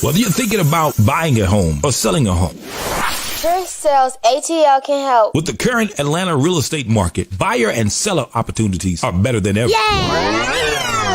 Whether you're thinking about buying a home or selling a home, Trish Sells ATL can help. with the current Atlanta real estate market, buyer and seller opportunities are better than ever.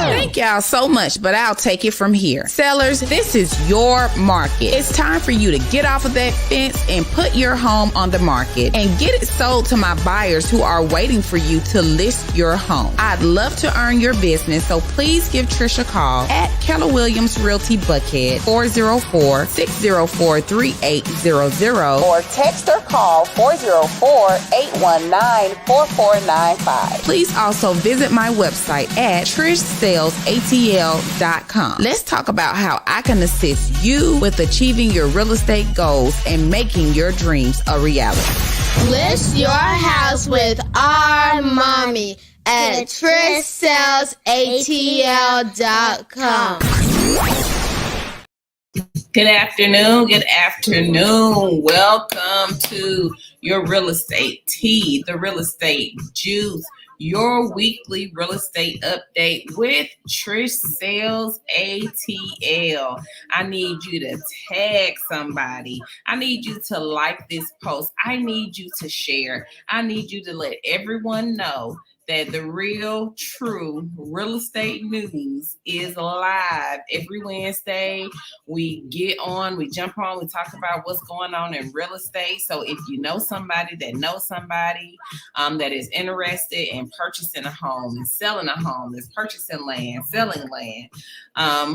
Thank y'all so much, but I'll take it from here. Sellers, this is your market. It's time for you to get off of that fence and put your home on the market and get it sold to my buyers who are waiting for you to list your home. I'd love to earn your business, so please give Trish a call at Keller Williams Realty Buckhead, 404-604-3800, or text or call 404-819-4495. Please also visit my website at TrishSellsATL.com. Let's talk about how I can assist you with achieving your real estate goals and making your dreams a reality. List your house with our mommy at TrishSellsATL.com. Good afternoon. Good afternoon. Welcome to your real estate tea, the real estate juice, your weekly real estate update with Trish Sells ATL. I need you to tag somebody. I need you to like this post. I need you to share. I need you to let everyone know that the real, true real estate news is live every Wednesday. We get on, we jump on, we talk about what's going on in real estate. So if you know somebody that knows somebody that is interested in purchasing a home and selling a home, is purchasing land, selling land,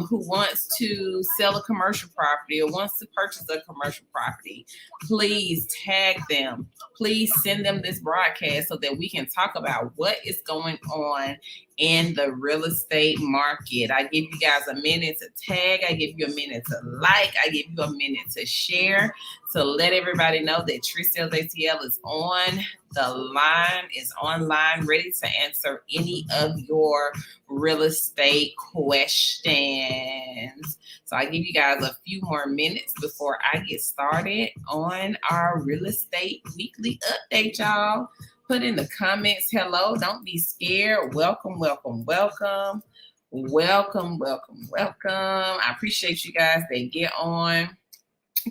who wants to sell a commercial property or wants to purchase a commercial property, please tag them. Please send them this broadcast so that we can talk about what is going on in the real estate market. I give you guys a minute to tag. I give you a minute to like. I give you a minute to share, to let everybody know that Trish Sells ATL is on the line, is online, ready to answer any of your real estate questions. So I give you guys a few more minutes before I get started on our real estate weekly update, y'all. Put in the comments, hello, don't be scared. Welcome, welcome, welcome. Welcome, welcome, welcome. I appreciate you guys that get on.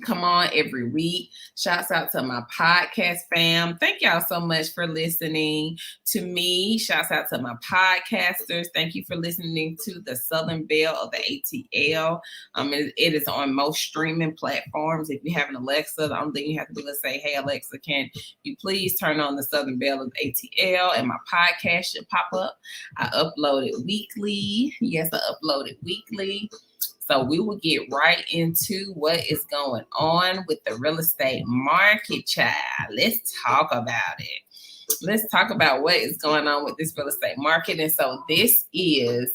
Come on every week. Shouts out to my podcast fam. Thank y'all so much for listening to me. Shouts out to my podcasters. Thank you for listening to the Southern Belle of the ATL. It is on most streaming platforms. If you have an Alexa, the only thing you have to do is say, hey, Alexa, can you please turn on the Southern Belle of the ATL? And my podcast should pop up. I upload it weekly. Yes, I upload it weekly. So we will get right into what is going on with the real estate market, child. Let's talk about it. Let's talk about what is going on with this real estate market. And so this is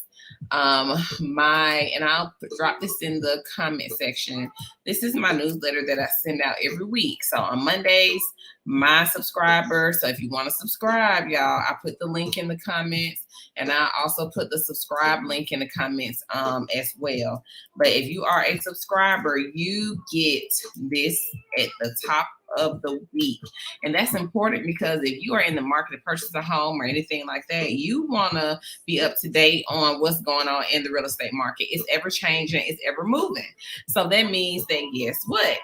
and I'll drop this in the comment section. This is my newsletter that I send out every week. So on Mondays, my subscribers. So if you want to subscribe, y'all, I put the link in the comments. And I also put the subscribe link in the comments as well. But if you are a subscriber, you get this at the top of the week. And that's important because if you are in the market to purchase a home or anything like that, you want to be up to date on what's going on in the real estate market. It's ever changing, it's ever moving. So that means that guess what?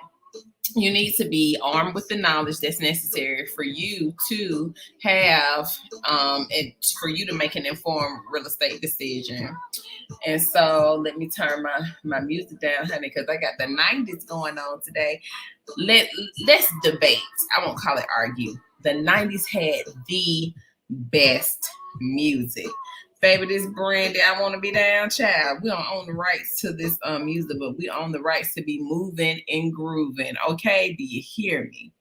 You need to be armed with the knowledge that's necessary for you to have and for you to make an informed real estate decision. And so let me turn my music down, honey, because I got the 90s going on today. Let's debate. I won't call it argue. The 90s had the best music. Baby, this Brandy, I want to be down, child. We don't own the rights to this music, but we own the rights to be moving and grooving. Okay, do you hear me?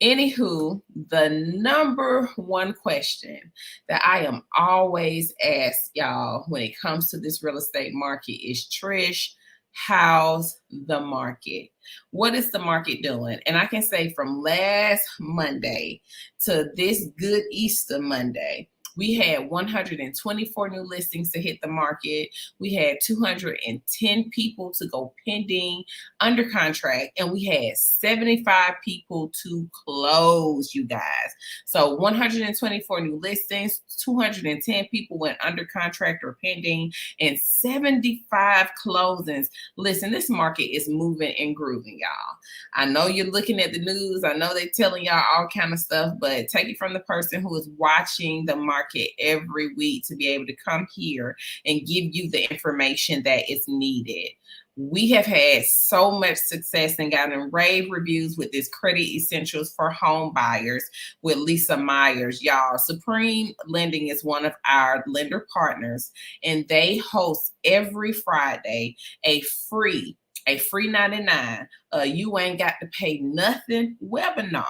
Anywho, the number one question that I am always asked, y'all, when it comes to this real estate market is, Trish, how's the market? What is the market doing? And I can say from last Monday to this good Easter Monday, We had 124 new listings to hit the market. We had 210 people to go pending, under contract, and we had 75 people to close, you guys. So 124 new listings, 210 people went under contract or pending, and 75 closings. Listen, this market is moving and grooving, y'all. I know you're looking at the news. I know they're telling y'all all kind of stuff, but take it from the person who is watching the market every week to be able to come here and give you the information that is needed. We have had so much success and gotten rave reviews with this Credit Essentials for Home Buyers with Lisa Myers. Y'all, Supreme Lending is one of our lender partners, and they host every Friday a free 99, you ain't got to pay nothing webinar.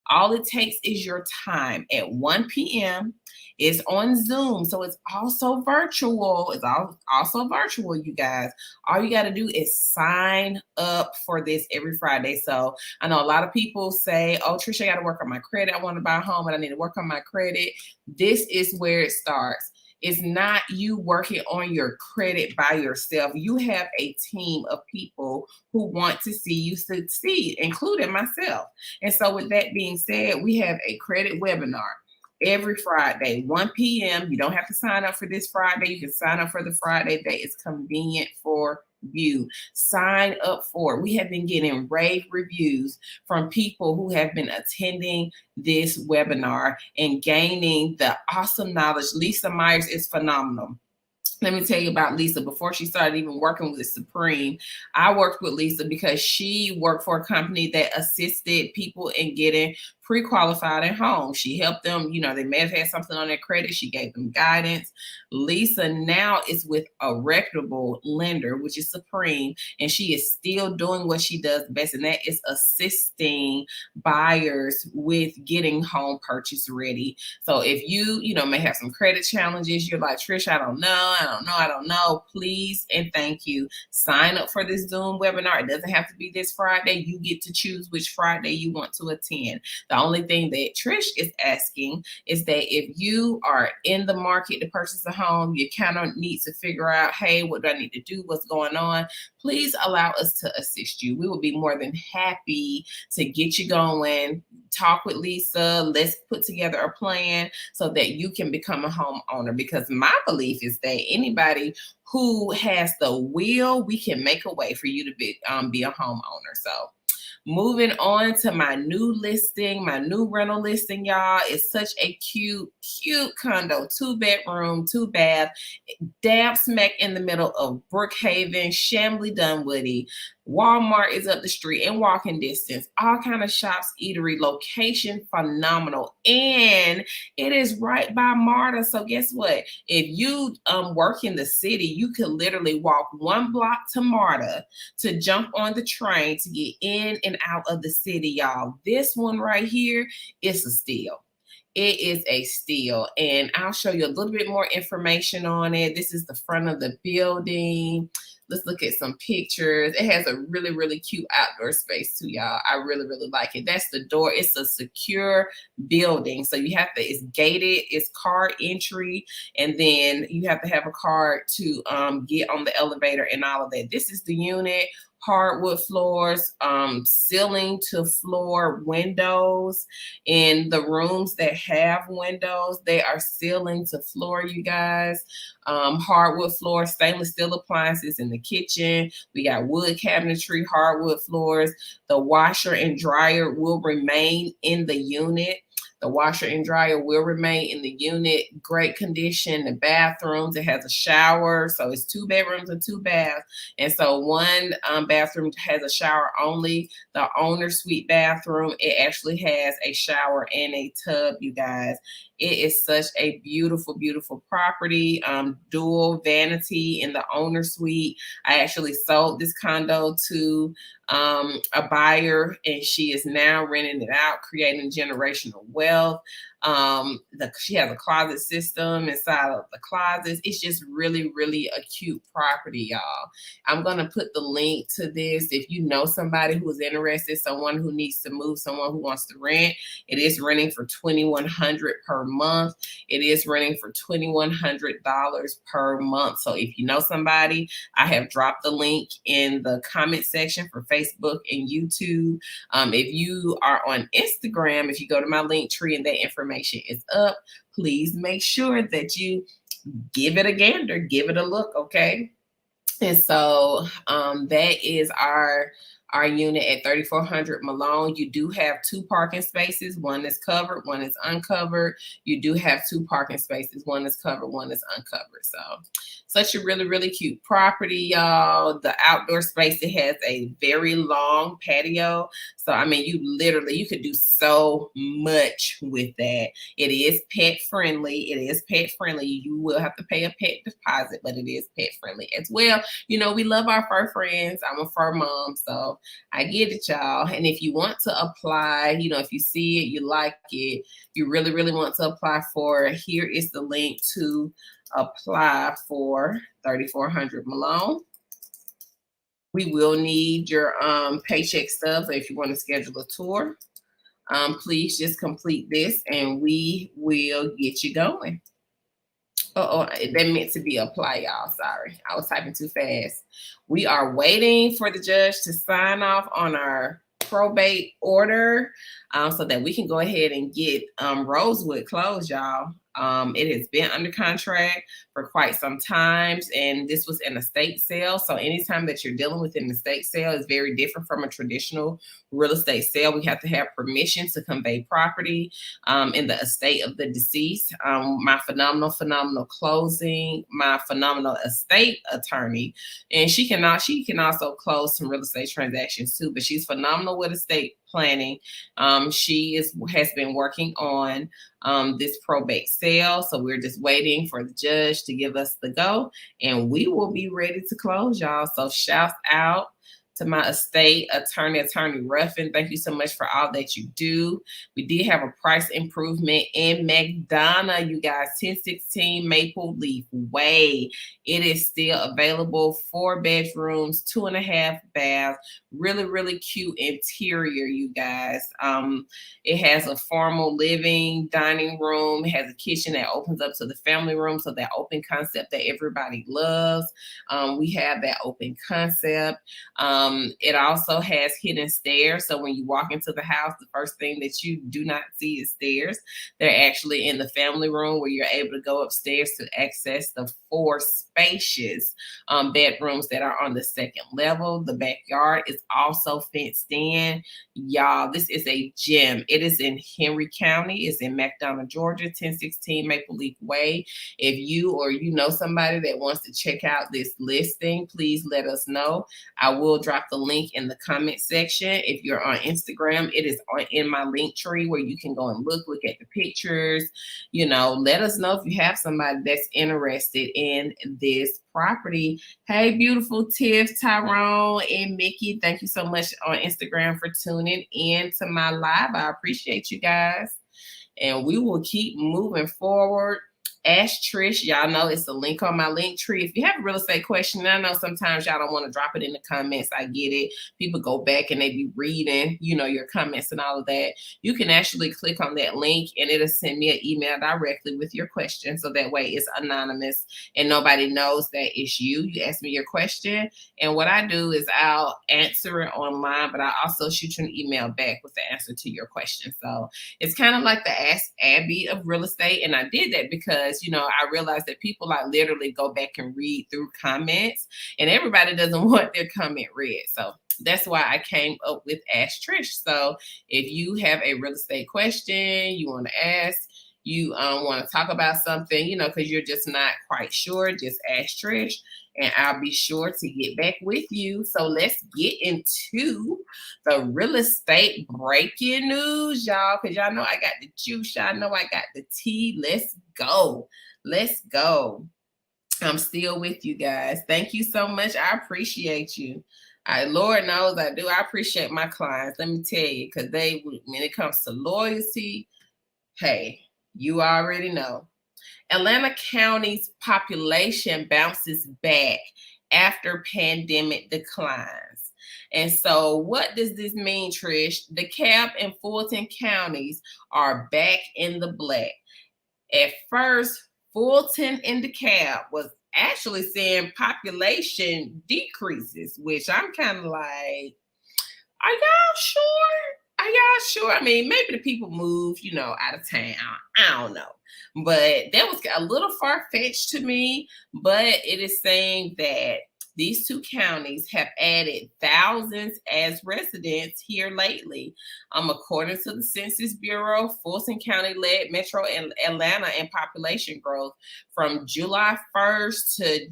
All it takes is your time at 1 p.m. It's on Zoom, so it's also virtual. It's also virtual, you guys. All you got to do is sign up for this every Friday. So I know a lot of people say, oh, Trish, I got to work on my credit. I want to buy a home, but I need to work on my credit. This is where it starts. It's not you working on your credit by yourself. You have a team of people who want to see you succeed, including myself. And so with that being said, we have a credit webinar every Friday, 1 p.m. You don't have to sign up for this Friday. You can sign up for the Friday that is convenient for you. Sign up for it. We have been getting rave reviews from people who have been attending this webinar and gaining the awesome knowledge. Lisa Myers is phenomenal. Let me tell you about Lisa. Before she started even working with Supreme, I worked with Lisa because she worked for a company that assisted people in getting pre-qualified at home. She helped them, they may have had something on their credit. She gave them guidance. Lisa now is with a reputable lender, which is Supreme, and she is still doing what she does best, and that is assisting buyers with getting home purchase ready. So if you, may have some credit challenges, you're like, Trish, I don't know. Please and thank you. Sign up for this Zoom webinar. It doesn't have to be this Friday. You get to choose which Friday you want to attend. The only thing that Trish is asking is that if you are in the market to purchase a home, you kind of need to figure out, hey, what do I need to do? What's going on? Please allow us to assist you. We will be more than happy to get you going. Talk with Lisa. Let's put together a plan so that you can become a homeowner, because my belief is that anybody who has the will, we can make a way for you to be a homeowner. So moving on to my new listing, my new rental listing, y'all. It's such a cute condo, 2-bedroom, 2-bath, dab smack in the middle of Brookhaven, Chamblee, Dunwoody. Walmart is up the street in walking distance. All kind of shops, eatery, location phenomenal, and it is right by MARTA. So guess what? If you work in the city, you can literally walk 1 block to MARTA to jump on the train to get in and out of the city, y'all. This one right here is a steal. It is a steal, and I'll show you a little bit more information on it. This is the front of the building. Let's look at some pictures. It has a really, really cute outdoor space too, y'all. I really, really like it. That's the door. It's a secure building. So it's gated, it's car entry, and then you have to have a card to get on the elevator and all of that. This is the unit. Hardwood floors, ceiling to floor windows. In the rooms that have windows, they are ceiling to floor, you guys. Hardwood floors, stainless steel appliances in the kitchen. We got wood cabinetry, hardwood floors. The washer and dryer will remain in the unit. The washer and dryer will remain in the unit. Great condition. The bathrooms, it has a shower. So it's 2 bedrooms and 2 baths. And so one bathroom has a shower only. The owner suite bathroom, it actually has a shower and a tub, you guys. It is such a beautiful, beautiful property. Dual vanity in the owner suite. I actually sold this condo to a buyer, and she is now renting it out, creating generational wealth. She has a closet system inside of the closets. It's just really, really a cute property, y'all. I'm going to put the link to this. If you know somebody who is interested, someone who needs to move, someone who wants to rent, it is renting for $2,100 per month. It is renting for $2,100 per month. So if you know somebody, I have dropped the link in the comment section for Facebook and YouTube. If you are on Instagram, if you go to my link tree and that information is up, please make sure that you give it a gander, give it a look, okay? And so that is our unit at 3400 Malone. You do have 2 parking spaces. One is covered, one is uncovered. You do have 2 parking spaces. One is covered, one is uncovered. So such a really, really cute property, y'all. The outdoor space, it has a very long patio. So, I mean, you could do so much with that. It is pet friendly. It is pet friendly. You will have to pay a pet deposit, but it is pet friendly as well. You know, we love our fur friends. I'm a fur mom, so I get it, y'all. And if you want to apply, you know, if you see it, you like it, you really, really want to apply for it, here is the link to apply for 3400 Malone. We will need your paycheck stubs if you want to schedule a tour. Please just complete this and we will get you going. That meant to be apply, y'all. Sorry, I was typing too fast. We are waiting for the judge to sign off on our probate order so that we can go ahead and get Rosewood closed, y'all. It has been under contract for quite some time, and this was an estate sale. So anytime that you're dealing with an estate sale is very different from a traditional real estate sale. We have to have permission to convey property in the estate of the deceased. My phenomenal closing, my phenomenal estate attorney, and she can also close some real estate transactions too, but she's phenomenal with estate planning. She has been working on this probate sale. So we're just waiting for the judge to give us the go and we will be ready to close, y'all. So shouts out to my estate attorney, Attorney Ruffin. Thank you so much for all that you do. We did have a price improvement in McDonough, you guys, 1016 Maple Leaf Way. It is still available, 4 bedrooms, 2.5 baths, really, really cute interior, you guys. It has a formal living, dining room. It has a kitchen that opens up to the family room. So that open concept that everybody loves. We have that open concept. It also has hidden stairs. So when you walk into the house, the first thing that you do not see is stairs. They're actually in the family room where you're able to go upstairs to access the 4 spacious bedrooms that are on the 2nd level. The backyard is also fenced in. Y'all, this is a gem. It is in Henry County. It's in McDonough, Georgia, 1016 Maple Leaf Way. If you or you know somebody that wants to check out this listing, please let us know. I will drop the link in the comment section. If you're on Instagram, it is in my link tree where you can go and look at the pictures. You know, let us know if you have somebody that's interested in this property. Hey, beautiful Tiff, Tyrone, and Mickey. Thank you so much on Instagram for tuning in to my live. I appreciate you guys. And we will keep moving forward. Ask Trish. Y'all know it's a link on my link tree. If you have a real estate question, I know sometimes y'all don't want to drop it in the comments. I get it. People go back and they be reading, you know, your comments and all of that. You can actually click on that link and it'll send me an email directly with your question. So that way it's anonymous and nobody knows that it's you. You ask me your question. And what I do is I'll answer it online, but I also shoot you an email back with the answer to your question. So it's kind of like the Ask Abby of real estate. And I did that because, you know, I realized that people like literally go back and read through comments and everybody doesn't want their comment read. So that's why I came up with Ask Trish. So if you have a real estate question, you want to ask, you want to talk about something, you know, because you're just not quite sure, just ask Trish and I'll be sure to get back with you. So let's get into the real estate breaking news, y'all, because y'all know I got the juice. Y'all know I got the tea. Let's go. Let's go. I'm still with you guys. Thank you so much. I appreciate you. Lord knows I do. I appreciate my clients. Let me tell you, because when it comes to loyalty, hey, You already know. Atlanta County's population bounces back after pandemic declines. And so what does this mean, Trish? DeKalb and Fulton counties are back in the black. At first, Fulton and DeKalb was actually seeing population decreases, which I'm kind of like, are y'all sure? Are y'all sure? I mean, maybe the people moved, out of town. I don't know. But that was a little far-fetched to me. But it is saying that these two counties have added thousands as residents here lately. According to the Census Bureau, Fulton County led Metro Atlanta in population growth from July 1st to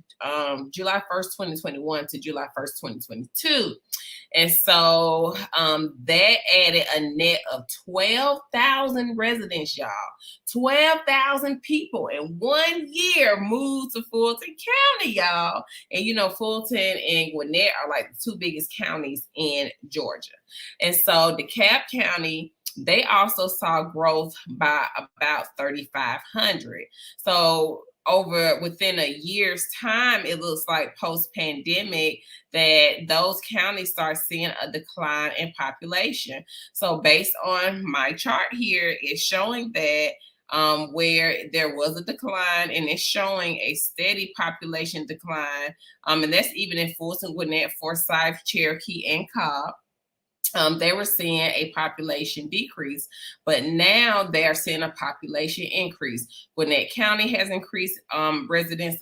July 1st, 2021 to July 1st, 2022. And so that added a net of 12,000 residents, y'all. 12,000 people in 1 year moved to Fulton County, y'all. And Fulton and Gwinnett are like the two biggest counties in Georgia. And so DeKalb County, they also saw growth by about 3,500. So within a year's time, it looks like post-pandemic that those counties start seeing a decline in population. So based on my chart here, it's showing that where there was a decline, and it's showing a steady population decline. And that's even in Fulton, Gwinnett, Forsyth, Cherokee, and Cobb. They were seeing a population decrease, but now they are seeing a population increase. Gwinnett County has increased residents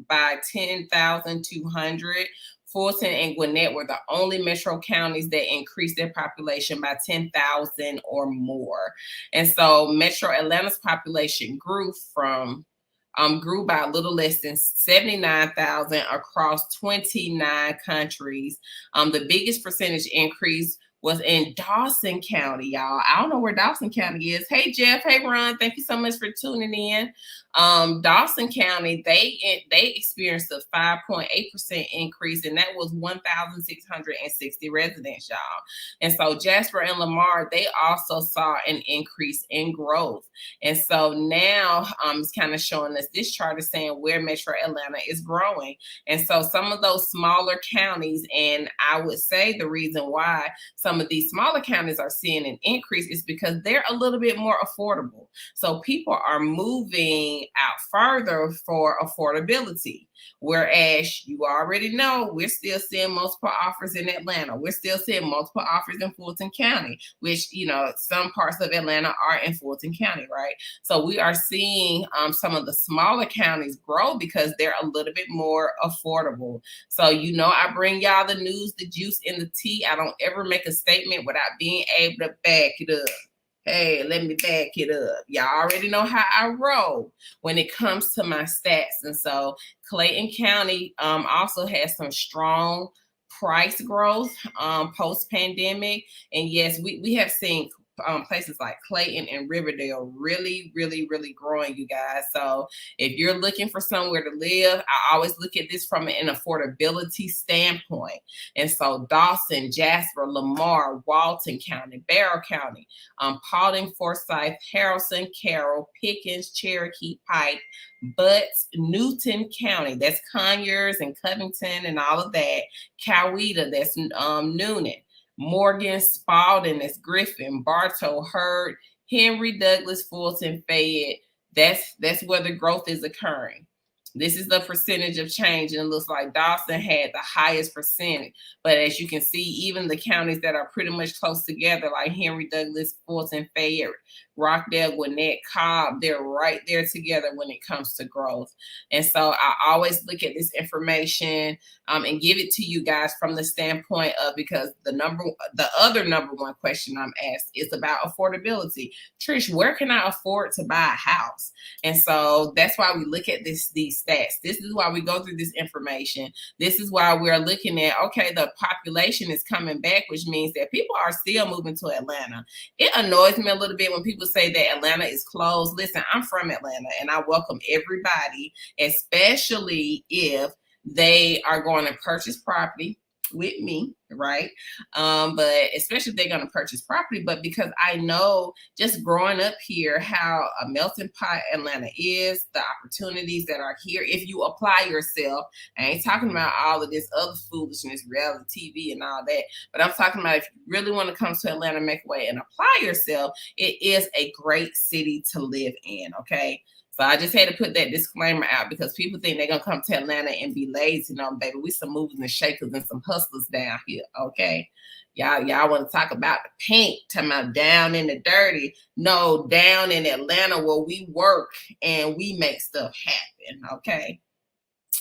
by 10,200. Fulton and Gwinnett were the only metro counties that increased their population by 10,000 or more. And so Metro Atlanta's population grew by a little less than 79,000 across 29 countries. The biggest percentage increase was in Dawson County, y'all. I don't know where Dawson County is. Hey, Jeff. Hey, Ron. Thank you so much for tuning in. Dawson County, they experienced a 5.8% increase, and that was 1,660 residents, y'all. And so Jasper and Lamar, they also saw an increase in growth. And so now it's kind of showing us, this chart is saying where Metro Atlanta is growing. And so some of those smaller counties, and I would say the reason why some of these smaller counties are seeing an increase is because they're a little bit more affordable. So people are moving out further for affordability. Whereas you already know we're still seeing multiple offers in Atlanta. We're still seeing multiple offers in Fulton County, which, some parts of Atlanta are in Fulton County, right? So we are seeing some of the smaller counties grow because they're a little bit more affordable. So, I bring y'all the news, the juice, and the tea. I don't ever make a statement without being able to back it up. Hey, let me back it up. Y'all already know how I roll when it comes to my stats. And so Clayton County also has some strong price growth post-pandemic. And yes, we have seen places like Clayton and Riverdale really, really, really growing, you guys. So if you're looking for somewhere to live, I always look at this from an affordability standpoint. And so Dawson, Jasper, Lamar, Walton County, Barrow County, Paulding, Forsyth, Harrelson, Carroll, Pickens, Cherokee, Pike, Butts, Newton County, that's Conyers and Covington and all of that, Coweta, that's Noonan, Morgan, Spalding, that's Griffin, Bartow, Hurd, Henry, Douglas, Fulton, Fayette. That's where the growth is occurring. This is the percentage of change, and it looks like Dawson had the highest percentage. But as you can see, even the counties that are pretty much close together, like Henry, Douglas, Fulton, Fayette, Rockdale, Gwinnett, Cobb, they're right there together when it comes to growth. And so I always look at this information and give it to you guys from the standpoint of, because the other number one question I'm asked is about affordability. Trish, where can I afford to buy a house? And so that's why we look at these stats. This is why we go through this information. This is why we're looking at, okay, the population is coming back, which means that people are still moving to Atlanta. It annoys me a little bit when people say that Atlanta is closed. Listen, I'm from Atlanta, and I welcome everybody, especially if they are going to purchase property with me, right? But especially if they're going to purchase property, but because I know just growing up here how a melting pot Atlanta is, the opportunities that are here if you apply yourself. I ain't talking about all of this other foolishness, reality TV and all that, but I'm talking about if you really want to come to Atlanta, make way and apply yourself, it is a great city to live in, okay? So I just had to put that disclaimer out because people think they're going to come to Atlanta and be lazy. No, baby, we some movers and shakers and some hustlers down here, okay? Y'all want to talk about the pink, talking about down in the dirty. No, down in Atlanta where we work and we make stuff happen, okay?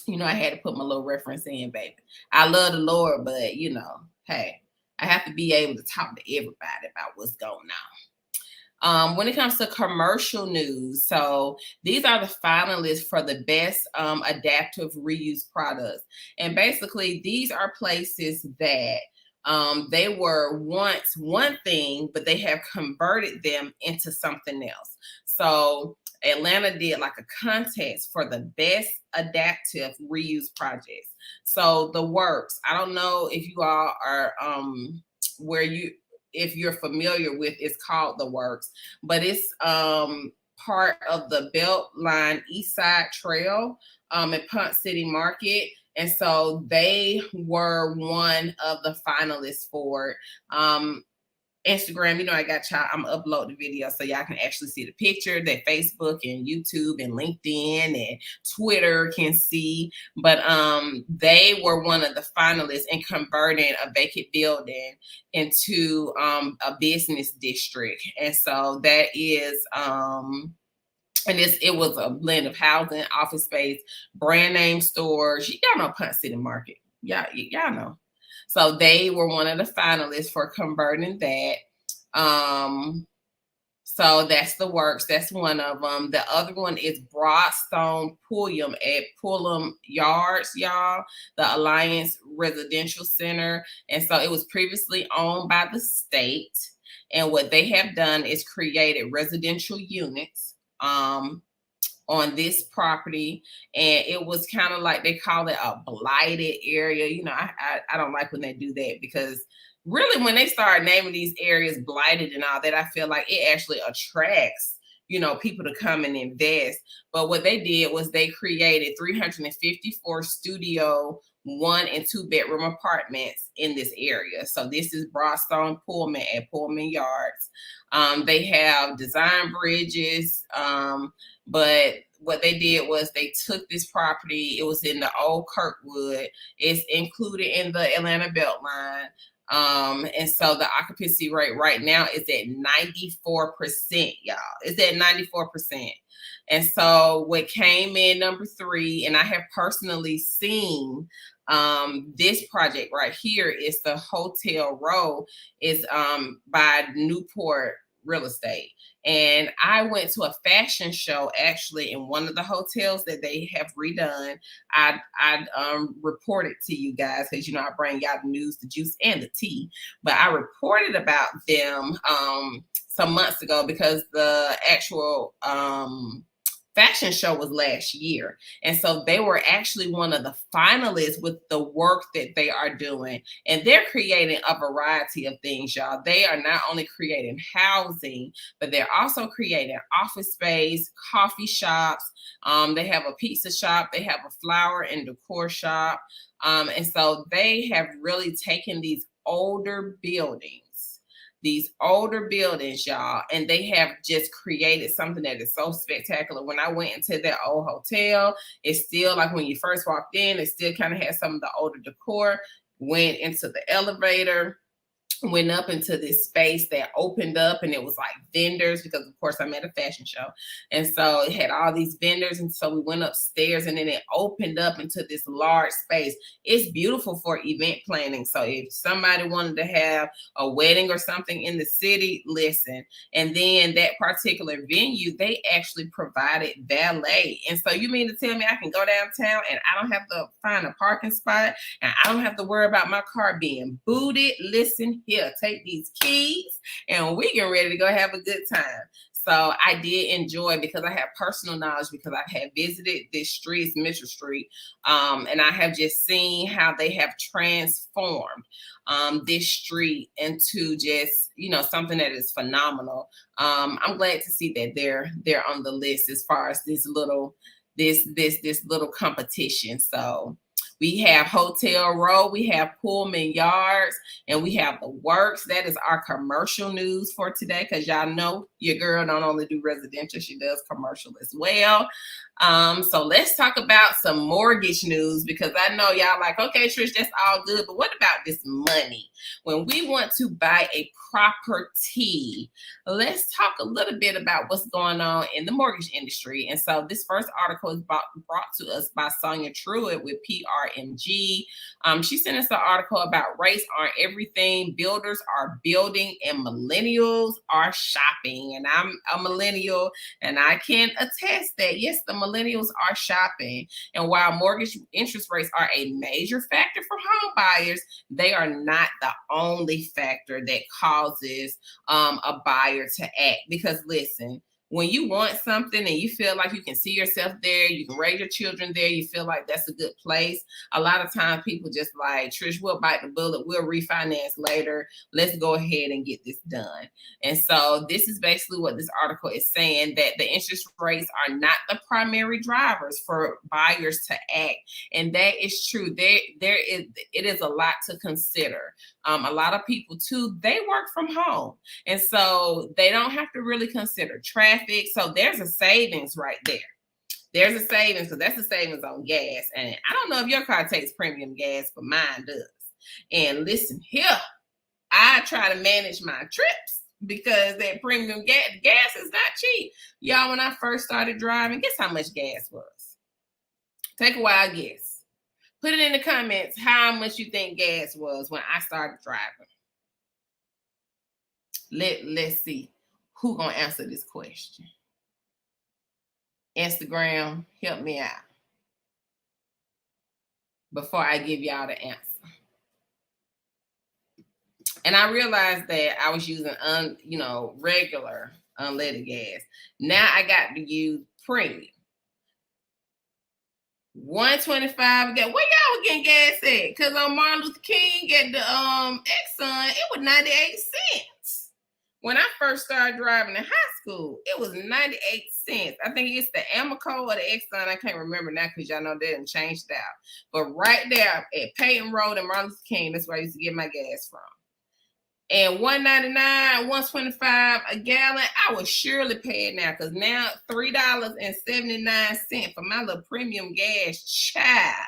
You know, I had to put my little reference in, baby. I love the Lord, but, you know, hey, I have to be able to talk to everybody about what's going on. When it comes to commercial news, so these are the finalists for the best adaptive reuse products. And basically, these are places that they were once one thing, but they have converted them into something else. So Atlanta did like a contest for the best adaptive reuse projects. So the works, I don't know if you all are if you're familiar with, it's called The Works, but it's part of the Beltline East Side Trail at Punt City Market. And so they were one of the finalists for it. Instagram, you know, I got y'all, I'm gonna upload the video so y'all can actually see the picture that Facebook and YouTube and LinkedIn and Twitter can see. But they were one of the finalists in converting a vacant building into a business district. And so that is and it was a blend of housing, office space, brand name stores. Y'all know Punt City Market. Y'all know. So they were one of the finalists for converting that. So that's The Works. That's one of them. The other one is Broadstone Pulliam at Pulliam Yards, y'all, the Alliance Residential Center. And so it was previously owned by the state. And what they have done is created residential units on this property, and it was kind of like, they call it a blighted area. You know, I don't like when they do that, because really when they start naming these areas blighted and all that, I feel like it actually attracts, you know, people to come and invest. But what they did was they created 354 studio 1- and 2-bedroom apartments in this area. So this is Broadstone Pullman at Pullman Yards. They have design bridges, but what they did was they took this property. It was in the old Kirkwood. It's included in the Atlanta Beltline. And so the occupancy rate right now is at 94%, y'all. It's at 94%. And so what came in number 3, and I have personally seen this project right here, is the Hotel Row. It's by Newport Real Estate. And I went to a fashion show actually in one of the hotels that they have redone. I reported to you guys, because you know I bring y'all the news, the juice, and the tea. But I reported about them some months ago, because the actual fashion show was last year. And so they were actually one of the finalists with the work that they are doing. And they're creating a variety of things, y'all. They are not only creating housing, but they're also creating office space, coffee shops. They have a pizza shop. They have a flower and decor shop. And so they have really taken these older buildings, y'all, and they have just created something that is so spectacular. When I went into that old hotel, it's still like when you first walked in, it still kind of had some of the older decor. Went into the elevator, went up into this space that opened up, and it was like vendors, because of course I'm at a fashion show. And so it had all these vendors. And so we went upstairs, and then it opened up into this large space. It's beautiful for event planning. So if somebody wanted to have a wedding or something in the city, listen. And then that particular venue, they actually provided valet. And so you mean to tell me I can go downtown and I don't have to find a parking spot, and I don't have to worry about my car being booted? Listen here, take these keys and we get ready to go have a good time. So I did enjoy, because I have personal knowledge, because I have visited this street, Mitchell Street, and I have just seen how they have transformed this street into just, something that is phenomenal. I'm glad to see that they're on the list as far as this little competition. So we have Hotel Row, we have Pullman Yards, and we have the Works. That is our commercial news for today, because y'all know your girl don't only do residential, she does commercial as well. So let's talk about some mortgage news, because I know y'all like, okay, Trish, that's all good, but what about this money? When we want to buy a property, let's talk a little bit about what's going on in the mortgage industry. And so this first article is brought to us by Sonia Truitt with PRMG. She sent us an article about rates aren't everything. Builders are building and millennials are shopping. And I'm a millennial, and I can attest that, yes, the millennials are shopping. And while mortgage interest rates are a major factor for home buyers, they are not the only factor that causes a buyer to act. Because listen, when you want something and you feel like you can see yourself there, you can raise your children there, you feel like that's a good place, a lot of times people just like, Trish, we'll bite the bullet, we'll refinance later, let's go ahead and get this done. And so this is basically what this article is saying, that the interest rates are not the primary drivers for buyers to act. And that is true. It is a lot to consider. A lot of people too, they work from home, and so they don't have to really consider traffic. So there's a savings right there. There's a savings, because that's a savings on gas. And I don't know if your car takes premium gas, but mine does. And listen here, I try to manage my trips, because that premium gas is not cheap. Y'all, when I first started driving, guess how much gas was? Take a wild guess. Put it in the comments how much you think gas was when I started driving. Let's see who gonna answer this question. Instagram, help me out before I give y'all the answer. And I realized that I was using regular unleaded gas. Now I got to use premium. 125 gas. Where y'all was getting gas at? Because on Martin Luther King at the Exxon, it was 98 cents. When I first started driving in high school, it was 98 cents. I think it's the Amoco or the Exxon. I can't remember now, because y'all know they didn't change it out. But right there at Peyton Road and Martin Luther King, that's where I used to get my gas from. And $1.99, $1.25 a gallon, I was surely paying now, because now $3.79 for my little premium gas. Child.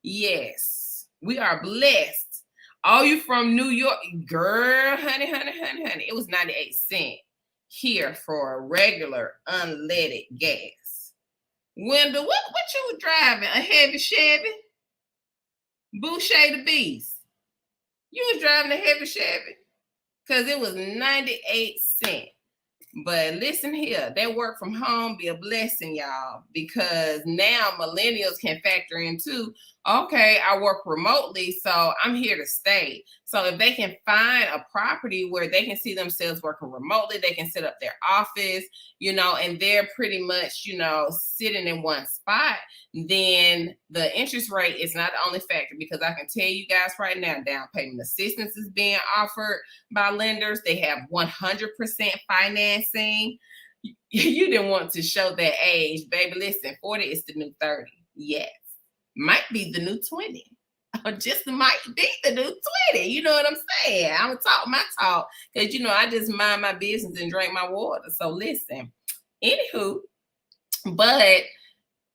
Yes, we are blessed. All you from New York, girl, honey. It was 98 cents here for a regular unleaded gas. Wendell, what you were driving? A heavy Chevy? Boucher the Beast. You was driving a heavy Chevy? Because it was 98 cents. But listen here, that work from home be a blessing, y'all, because now millennials can factor in too. Okay, I work remotely, so I'm here to stay. So if they can find a property where they can see themselves working remotely, they can set up their office, and they're pretty much, sitting in one spot, then the interest rate is not the only factor, because I can tell you guys right now, down payment assistance is being offered by lenders. They have 100% financing. You didn't want to show that age, baby. Listen, 40 is the new 30. Yes. Might be the new 20. Or just might be the new 20. You know what I'm saying? I'm going to talk my talk, because, I just mind my business and drink my water. So listen, anywho, but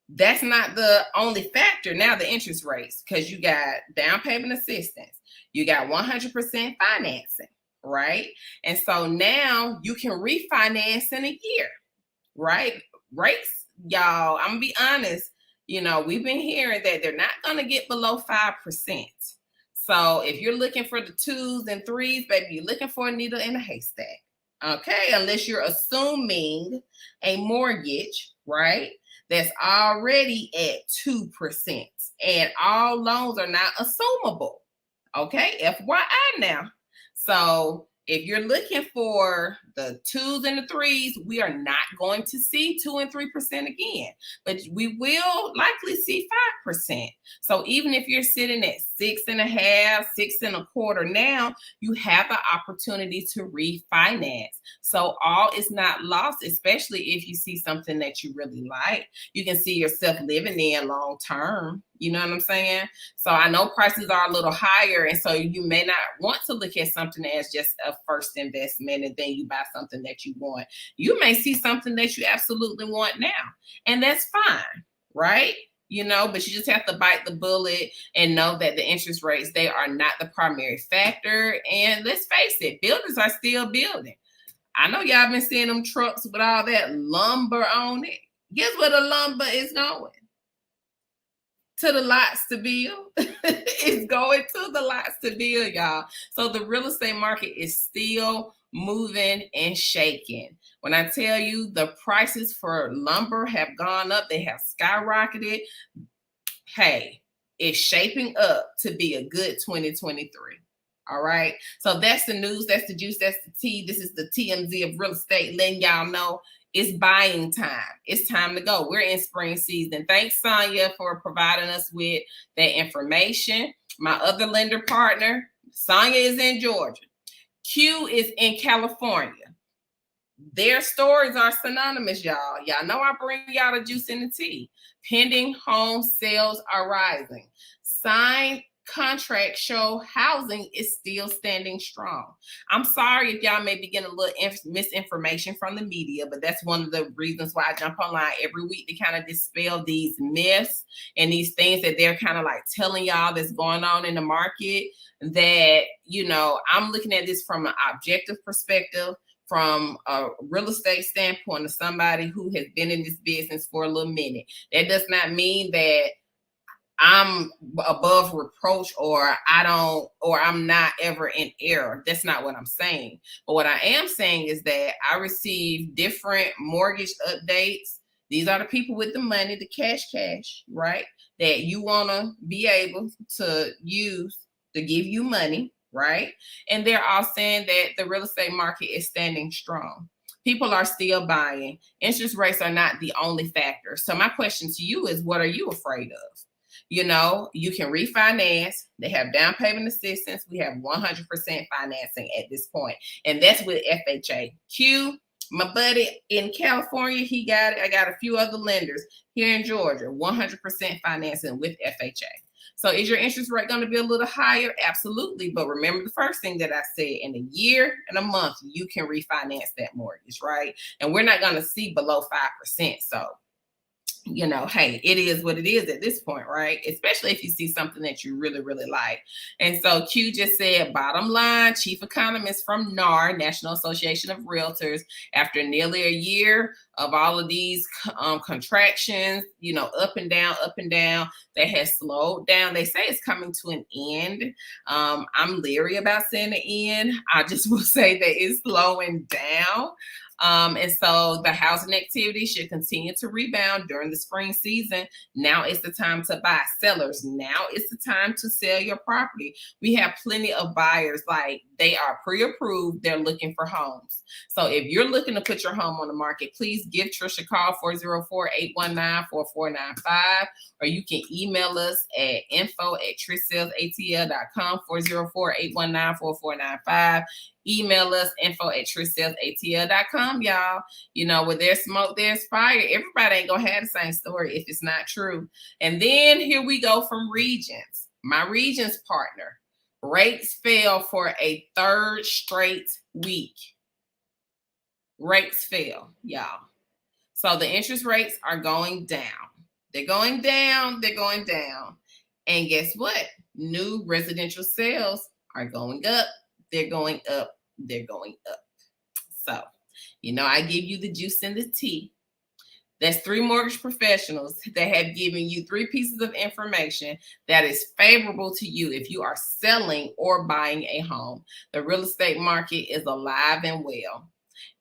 that's not the only factor. Now the interest rates, because you got down payment assistance. You got 100% financing, right? And so now you can refinance in a year, right? Rates, y'all, I'm going to be honest. We've been hearing that they're not going to get below 5%. So if you're looking for the 2s and 3s, baby, you're looking for a needle in a haystack. Okay, unless you're assuming a mortgage, right, that's already at 2%. And all loans are not assumable. Okay, FYI now. So if you're looking for the 2s and the 3s, we are not going to see 2 and 3% again, but we will likely see 5%. So even if you're sitting at 6.5, 6.25 now, you have the opportunity to refinance. So all is not lost, especially if you see something that you really like. You can see yourself living in long term. You know what I'm saying? So I know prices are a little higher, and so you may not want to look at something as just a first investment and then you buy something that you want. You may see something that you absolutely want now, and that's fine, right? You know, but you just have to bite the bullet and know that the interest rates, they are not the primary factor. And let's face it, builders are still building. I know y'all been seeing them trucks with all that lumber on it. Guess where the lumber is going? To the lots to build. It's going to the lots to build, y'all. So the real estate market is still moving and shaking. When I tell you the prices for lumber have gone up, they have skyrocketed. Hey, it's shaping up to be a good 2023. All right. So that's the news. That's the juice. That's the tea. This is the TMZ of real estate, letting y'all know it's buying time. It's time to go. We're in spring season. Thanks, Sonia, for providing us with that information. My other lender partner, Sonia, is in Georgia. Q is in California. Their stories are synonymous, y'all. Y'all know I bring y'all the juice and the tea. Pending home sales are rising. Signed contracts show housing is still standing strong. I'm sorry if y'all may be getting a little misinformation from the media, but that's one of the reasons why I jump online every week to kind of dispel these myths and these things that they're kind of like telling y'all that's going on in the market. That, you know, I'm looking at this from an objective perspective, from a real estate standpoint of somebody who has been in this business for a little minute. That does not mean that I'm above reproach or I'm not ever in error. That's not what I'm saying. But what I am saying is that I receive different mortgage updates. These are the people with the money, the cash, right? That you want to be able to use to give you money, right? And they're all saying that the real estate market is standing strong. People are still buying. Interest rates are not the only factor. So my question to you is, what are you afraid of? You know, you can refinance. They have down payment assistance. We have 100% financing at this point. And that's with FHA. Q, my buddy in California, he got it. I got a few other lenders here in Georgia, 100% financing with FHA. So is your interest rate going to be a little higher? Absolutely. But remember the first thing that I said, in a year and a month, you can refinance that mortgage, right? And we're not going to see below 5%. So, you know, hey, it is what it is at this point, right? Especially if you see something that you really, really like. And so Q just said, bottom line, chief economist from NAR, National Association of Realtors, after nearly a year of all of these contractions, you know, up and down, that has slowed down. They say it's coming to an end. I'm leery about saying the end. I just will say that it's slowing down. And so the housing activity should continue to rebound during the spring season. Now is the time to buy. Sellers, now is the time to sell your property. We have plenty of buyers, like they are pre-approved. They're looking for homes. So if you're looking to put your home on the market, please give Trish a call, 404-819-4495, or you can email us at info@trishsellsatl.com, 404-819-4495. Email us, info@trishsellsatl.com, y'all. You know, where there's smoke, there's fire. Everybody ain't gonna have the same story if it's not true. And then here we go from Regions. My Regions partner, rates fell for a third straight week. Rates fell, y'all. So the interest rates are going down. They're going down. And guess what? New residential sales are going up. They're going up. So, you know, I give you the juice and the tea. That's 3 mortgage professionals that have given you 3 pieces of information that is favorable to you if you are selling or buying a home. The real estate market is alive and well.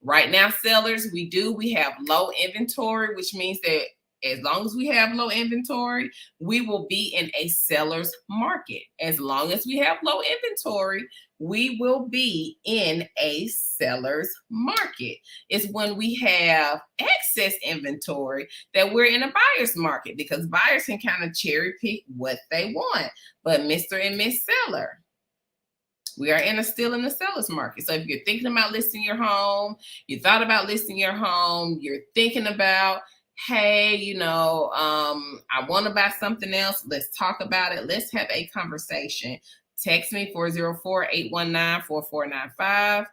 Right now, sellers, we have low inventory, which means that As long as we have low inventory, we will be in a seller's market. As long as we have low inventory, we will be in a seller's market. It's when we have excess inventory that we're in a buyer's market, because buyers can kind of cherry pick what they want. But Mr. and Miss Seller, we are still in the seller's market. So if you're thinking about listing your home, you thought about listing your home, you're thinking about, hey, I want to buy something else. Let's talk about it. Let's have a conversation. Text me 404-819-4495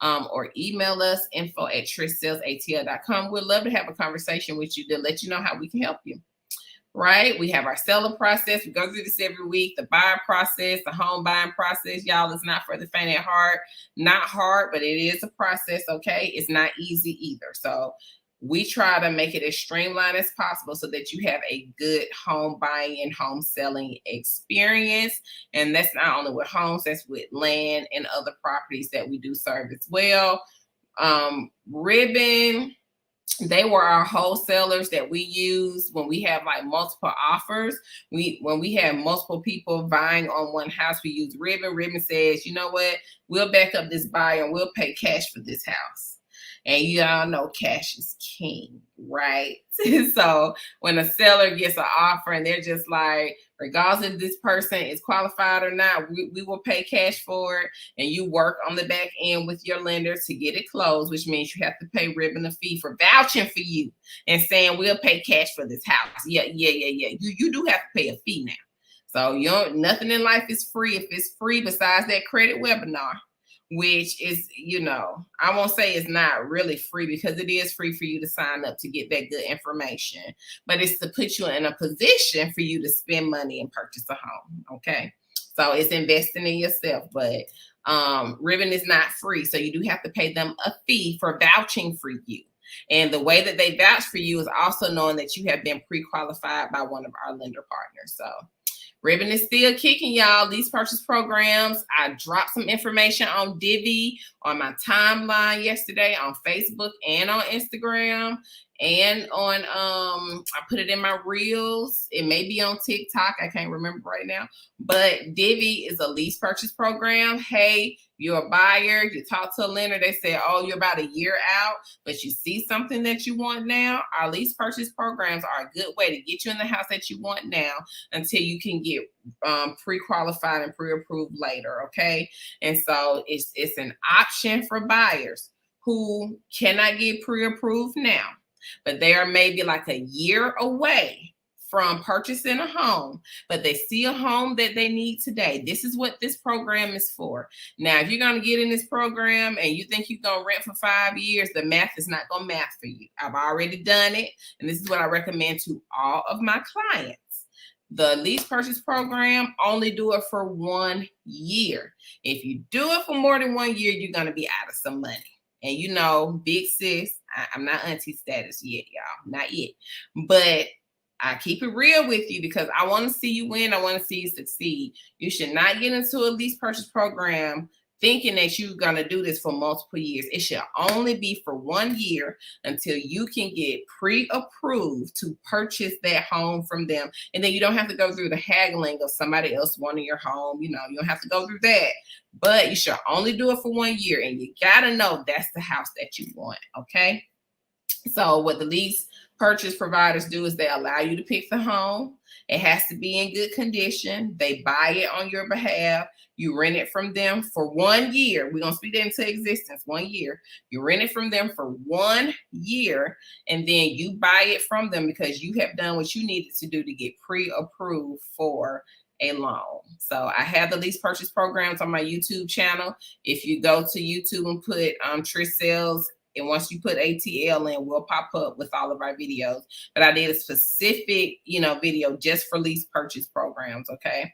or email us info@trishsellsatl.com. We'd love to have a conversation with you to let you know how we can help you. Right? We have our seller process. We go through this every week. The buyer process, the home buying process, y'all, is not for the faint at heart. Not hard, but it is a process, okay? It's not easy either. So we try to make it as streamlined as possible so that you have a good home buying and home selling experience. And that's not only with homes, that's with land and other properties that we do serve as well. Ribbon, they were our wholesalers that we use when we have like multiple offers. When we have multiple people buying on one house, we use Ribbon. Ribbon says, you know what? We'll back up this buyer and we'll pay cash for this house. And you all know cash is king, right? So when a seller gets an offer and they're just like, regardless if this person is qualified or not, we will pay cash for it. And you work on the back end with your lender to get it closed, which means you have to pay Ribbon a fee for vouching for you and saying we'll pay cash for this house. Yeah. You do have to pay a fee now. So nothing in life is free. If it's free besides that credit webinar, which is, I won't say it's not really free, because it is free for you to sign up to get that good information, but it's to put you in a position for you to spend money and purchase a home. Okay. So it's investing in yourself, but Ribbon is not free. So you do have to pay them a fee for vouching for you. And the way that they vouch for you is also knowing that you have been pre-qualified by one of our lender partners. So Ribbon is still kicking, y'all. Lease purchase programs. I dropped some information on Divvy on my timeline yesterday on Facebook and on Instagram and on, I put it in my reels. It may be on TikTok. I can't remember right now, but Divvy is a lease purchase program. Hey, you're a buyer, you talk to a lender, they say, oh, you're about a year out, but you see something that you want now. Our lease purchase programs are a good way to get you in the house that you want now until you can get pre-qualified and pre-approved later, okay? And so it's an option for buyers who cannot get pre-approved now, but they are maybe like a year away from purchasing a home, but they see a home that they need today. This is what this program is for. Now, if you're going to get in this program and you think you're going to rent for 5 years, the math is not going to math for you. I've already done it, and this is what I recommend to all of my clients. The lease purchase program, only do it for 1 year. If you do it for more than 1 year, you're going to be out of some money. And big sis, I'm not auntie status yet, y'all, not yet, but I keep it real with you because I want to see you win. I want to see you succeed. You should not get into a lease purchase program thinking that you're going to do this for multiple years. It should only be for 1 year until you can get pre-approved to purchase that home from them. And then you don't have to go through the haggling of somebody else wanting your home. You don't have to go through that. But you should only do it for 1 year. And you got to know that's the house that you want. Okay. So what the lease purchase providers do is they allow you to pick the home. It has to be in good condition. They buy it on your behalf. You rent it from them for 1 year. We're going to speak that into existence, 1 year. You rent it from them for 1 year, and then you buy it from them because you have done what you needed to do to get pre-approved for a loan. So I have the lease purchase programs on my YouTube channel. If you go to YouTube and put Trish Sells, and once you put ATL in, we'll pop up with all of our videos. But I did a specific, video just for lease purchase programs, okay?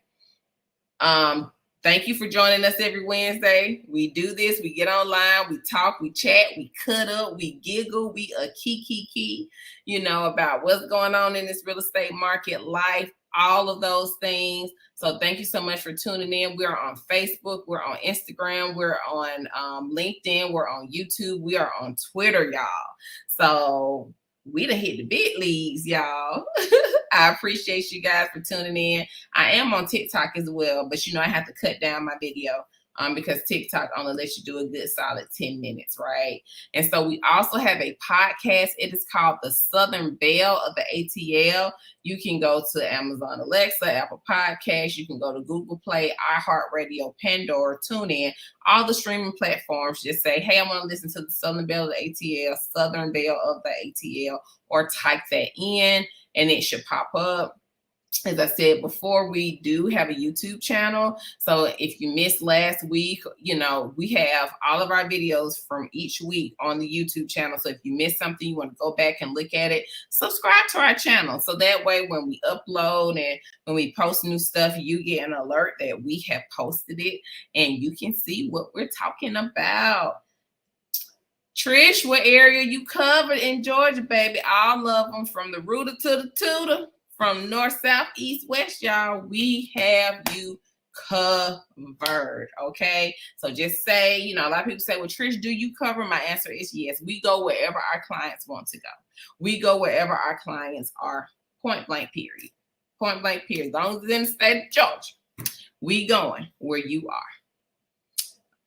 Thank you for joining us every Wednesday. We do this. We get online. We talk. We chat. We cut up. We giggle. We key, about what's going on in this real estate market, life, all of those things. So thank you so much for tuning in. We're on Facebook. We're on Instagram. We're on LinkedIn. We're on YouTube. We are on Twitter, y'all. So we done hit the big leagues, y'all. I appreciate you guys for tuning in. I am on TikTok as well, but I have to cut down my video because TikTok only lets you do a good solid 10 minutes, right? And so we also have a podcast. It is called The Southern Belle of the ATL. You can go to Amazon Alexa, Apple Podcasts. You can go to Google Play, iHeartRadio, Pandora, TuneIn, all the streaming platforms. Just say, hey, I want to listen to The Southern Belle of the ATL, Southern Belle of the ATL, or type that in and it should pop up. As I said before, we do have a YouTube channel. So if you missed last week, we have all of our videos from each week on the YouTube channel. So if you missed something, you want to go back and look at it, subscribe to our channel. So that way, when we upload and when we post new stuff, you get an alert that we have posted it and you can see what we're talking about. Trish, what area you covered in Georgia, baby? All of them, from the rooter to the tutor. From north, south, east, west, y'all, we have you covered, okay? So just say, a lot of people say, well, Trish, do you cover? My answer is yes. We go wherever our clients want to go. We go wherever our clients are, point blank, period. Point blank, period. As long as it's in the state of Georgia, we going where you are.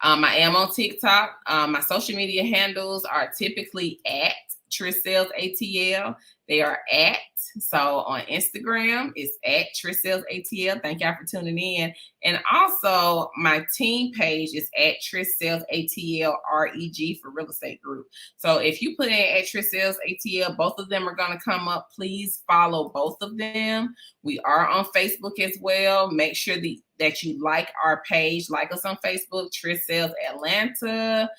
I am on TikTok. My social media handles are typically at Trish Sells ATL. They are at. So on Instagram, it's at Trish Sells ATL. Thank y'all for tuning in. And also my team page is at Trish Sells ATL REG for Real Estate Group. So if you put in at Trish Sells ATL, both of them are going to come up. Please follow both of them. We are on Facebook as well. Make sure that you like our page. Like us on Facebook, Trish Sells Atlanta.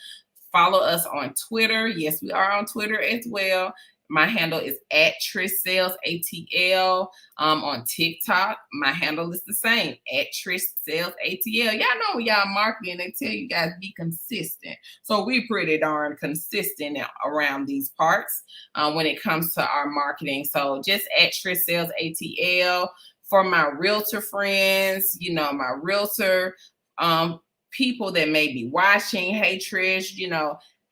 Follow us on Twitter. Yes, we are on Twitter as well. My handle is at Trish Sells ATL. On TikTok, my handle is the same, at Trish Sells ATL. Y'all know when y'all marketing, they tell you guys be consistent. So we pretty darn consistent around these parts when it comes to our marketing. So just at Trish Sells ATL. For my realtor friends, my realtor people that may be watching, hey Trish,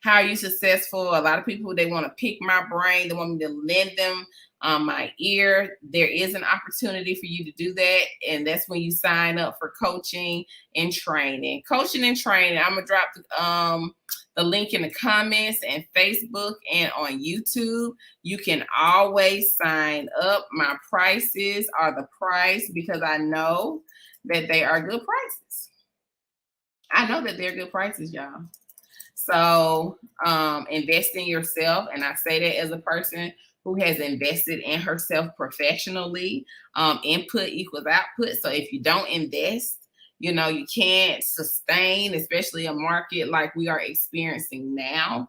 how are you successful? A lot of people, they want to pick my brain. They want me to lend them my ear. There is an opportunity for you to do that. And that's when you sign up for coaching and training. Coaching and training, I'm going to drop the link in the comments and Facebook and on YouTube. You can always sign up. My prices are the price because I know that they are good prices. I know that they're good prices, y'all. So invest in yourself. And I say that as a person who has invested in herself professionally. Input equals output. So if you don't invest, you can't sustain, especially a market like we are experiencing now.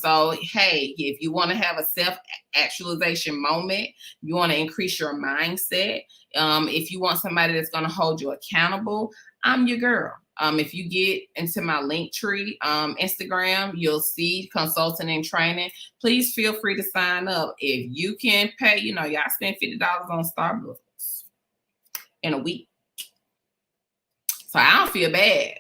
So, hey, if you want to have a self-actualization moment, you want to increase your mindset. If you want somebody that's going to hold you accountable, I'm your girl. If you get into my Linktree Instagram, you'll see consulting and training. Please feel free to sign up. If you can pay, y'all spend $50 on Starbucks in a week. So I don't feel bad.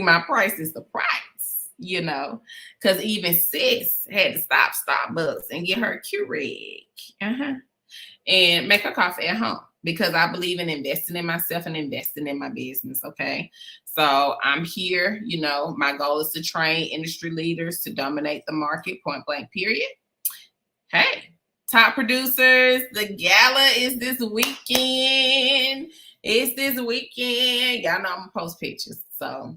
My price is the price, because even sis had to stop Starbucks and get her a Keurig and make her coffee at home. Because I believe in investing in myself and investing in my business, okay? So I'm here, my goal is to train industry leaders to dominate the market, point blank, period. Hey, top producers, the gala is this weekend. It's this weekend. Y'all know I'm gonna post pictures. So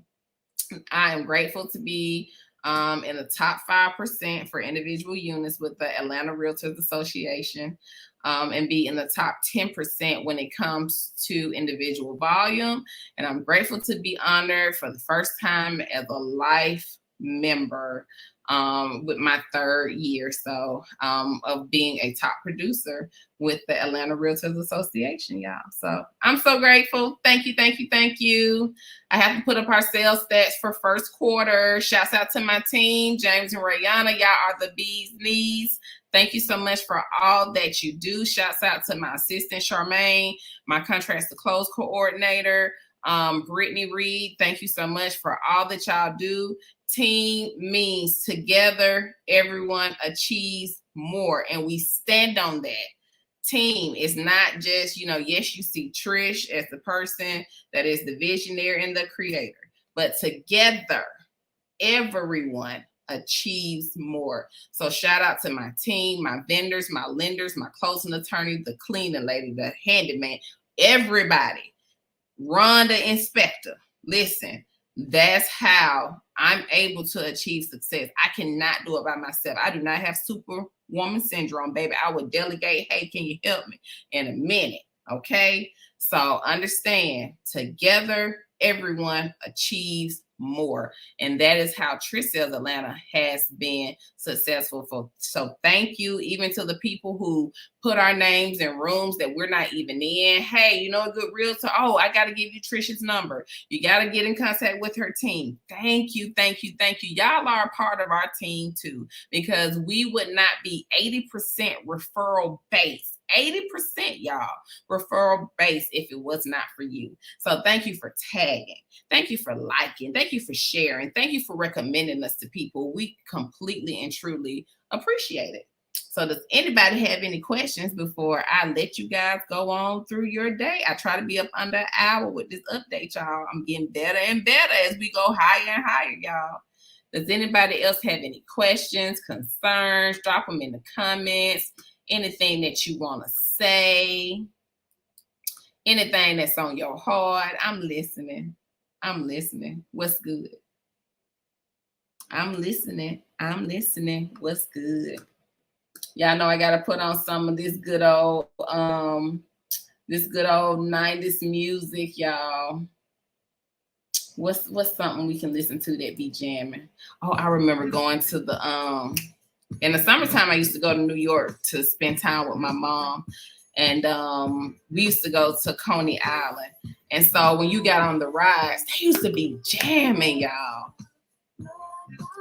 I am grateful to be in the top 5% for individual units with the Atlanta Realtors Association. And be in the top 10% when it comes to individual volume. And I'm grateful to be honored for the first time as a life member with my 3rd year of being a top producer with the Atlanta Realtors Association, y'all. So I'm so grateful. Thank you, thank you, thank you. I have to put up our sales stats for first quarter. Shouts out to my team, James and Rayana. Y'all are the bee's knees. Thank you so much for all that you do. Shouts out to my assistant, Charmaine, my contracts to close coordinator, Brittany Reed. Thank you so much for all that y'all do. Team means together, everyone achieves more, and we stand on that. Team is not just, yes, you see Trish as the person that is the visionary and the creator, but together, everyone achieves more. So shout out to my team, my vendors, my lenders, my closing attorney, the cleaning lady, the handyman, everybody. Ron the inspector. Listen, that's how I'm able to achieve success. I cannot do it by myself. I do not have superwoman syndrome, baby. I would delegate, hey, can you help me in a minute? Okay. So understand, together, everyone achieves more. And that is how Trish Sells Atlanta has been successful. So thank you even to the people who put our names in rooms that we're not even in. Hey, a good realtor. Oh, I got to give you Trish's number. You got to get in contact with her team. Thank you. Thank you. Thank you. Y'all are a part of our team too, because we would not be 80% referral based. 80%, y'all, referral based if it was not for you. So thank you for tagging. Thank you for liking. Thank you for sharing. Thank you for recommending us to people. We completely and truly appreciate it. So does anybody have any questions before I let you guys go on through your day? I try to be up under an hour with this update, y'all. I'm getting better and better as we go higher and higher, y'all. Does anybody else have any questions, concerns? Drop them in the comments. Anything that you want to say, anything that's on your heart. I'm listening. What's good? I'm listening. What's good? Y'all know I got to put on some of this good old 90s music, y'all. What's something we can listen to that be jamming? Oh, I remember going to the in the summertime, I used to go to New York to spend time with my mom. And we used to go to Coney Island. And so when you got on the rides, they used to be jamming, y'all.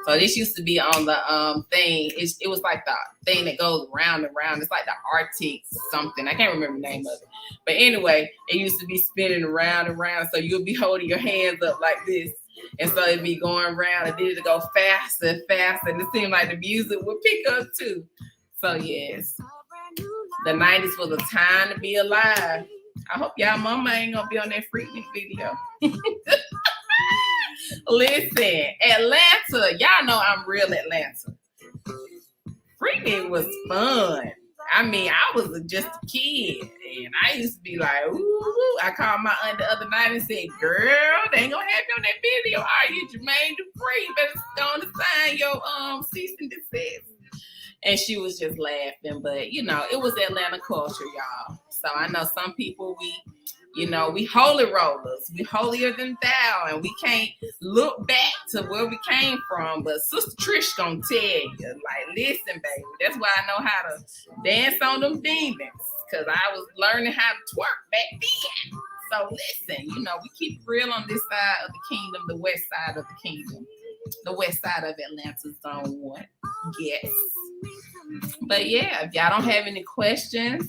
So this used to be on the thing. It was like the thing that goes round and round. It's like the Arctic something. I can't remember the name of it. But anyway, it used to be spinning around and round. So you'll be holding your hands up like this. And so it'd be going around, and then it'd go faster and faster. And it seemed like the music would pick up too. So yes, the 90s was a time to be alive. I hope y'all mama ain't gonna be on that Freaknik video. Listen, Atlanta, y'all know I'm real Atlanta. Freaknik was fun. I mean, I was just a kid, and I used to be like, ooh. I called my aunt the other night and said, girl, they ain't gonna have you on that video, are you, Jermaine Dupree? You better go on to sign your cease and desist. And she was just laughing, but it was Atlanta culture, y'all. So I know some people, we holy rollers. We holier than thou, and we can't look back to where we came from. But Sister Trish gonna tell you, like, listen, baby, that's why I know how to dance on them demons, because I was learning how to twerk back then. So listen, we keep real on this side of the kingdom, the west side of the kingdom, the west side of Atlanta, Zone 1. Yes. But yeah, if y'all don't have any questions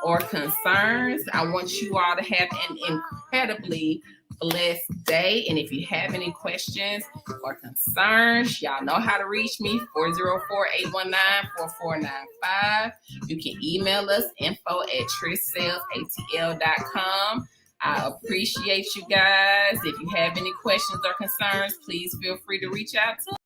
or concerns, I want you all to have an incredibly blessed day. And if you have any questions or concerns, y'all know how to reach me, 404-819-4495. You can email us, info@trishsellsatl.com. I appreciate you guys. If you have any questions or concerns, please feel free to reach out to